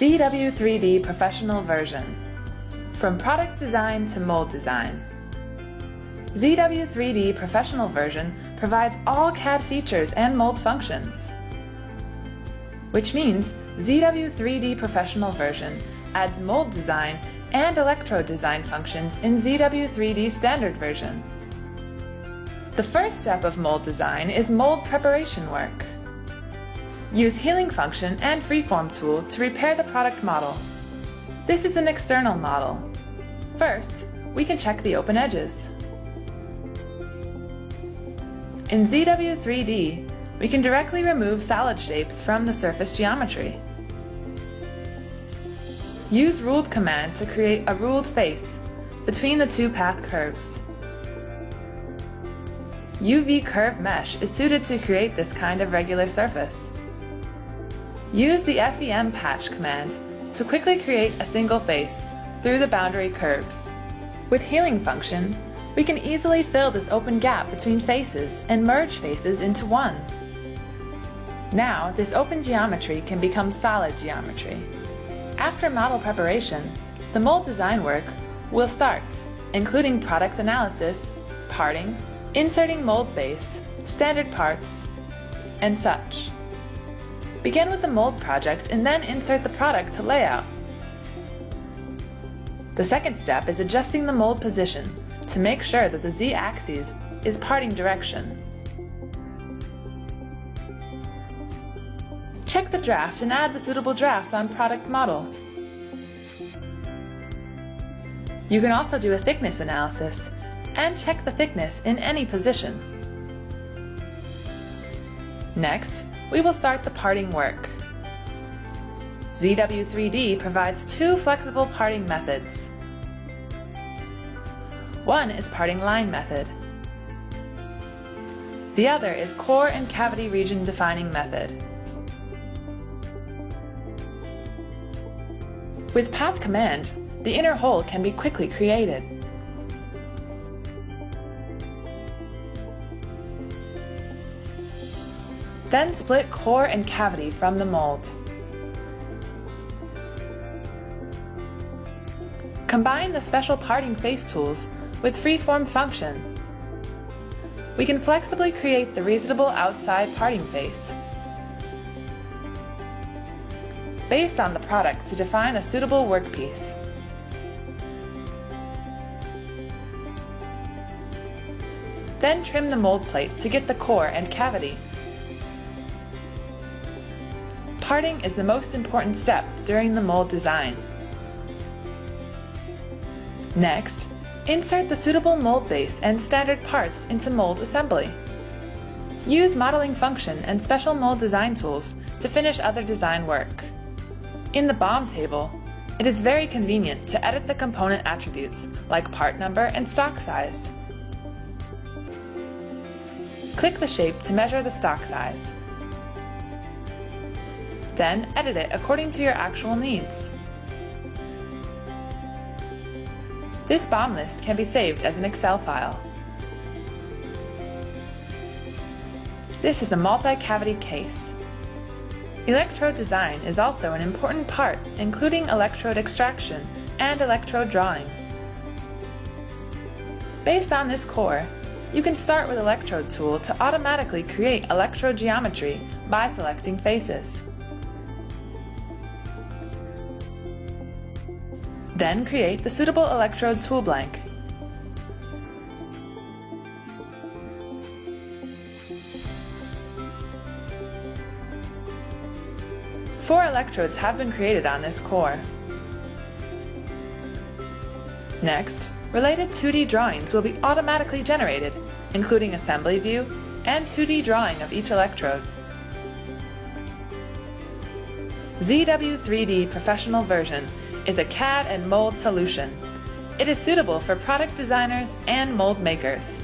ZW3D Professional Version. From product design to mold design. ZW3D Professional Version provides all CAD features and mold functions. Which means ZW3D Professional Version adds mold design and electrode design functions in ZW3D Standard Version. The first step of mold design is mold preparation work. Use Healing function and Freeform tool to repair the product model. This is an external model. First, we can check the open edges. In ZW3D, we can directly remove solid shapes from the surface geometry. Use Ruled command to create a ruled face between the two path curves. UV curve mesh is suited to create this kind of regular surface. Use the FEM patch command to quickly create a single face through the boundary curves. With Healing function, we can easily fill this open gap between faces and merge faces into one. Now, this open geometry can become solid geometry. After model preparation, the mold design work will start, including product analysis, parting, inserting mold base, standard parts, and such. Begin with the mold project and then insert the product to layout. The second step is adjusting the mold position to make sure that the Z-axis is parting direction. Check the draft and add the suitable draft on product model. You can also do a thickness analysis and check the thickness in any position. Next, we will start the parting work. ZW3D provides two flexible parting methods. One is parting line method. The other is core and cavity region defining method. With path command, the inner hole can be quickly created. Then split core and cavity from the mold. Combine the special parting face tools with Freeform function. We can flexibly create the resettable outside parting face based on the product to define a suitable workpiece. Then trim the mold plate to get the core and cavity. Parting is the most important step during the mold design. Next, insert the suitable mold base and standard parts into mold assembly. Use modeling function and special mold design tools to finish other design work. In the BOM table, it is very convenient to edit the component attributes like part number and stock size. Click the shape to measure the stock size. Then edit it according to your actual needs. This BOM list can be saved as an Excel file. This is a multi-cavity case. Electrode design is also an important part, including electrode extraction and electrode drawing. Based on this core, you can start with Electrode tool to automatically create electrode geometry by selecting faces. Then create the suitable electrode tool blank. Four electrodes have been created on this core. Next, related 2D drawings will be automatically generated, including assembly view and 2D drawing of each electrode. ZW3D Professional Version is a CAD and mold solution. It is suitable for product designers and mold makers.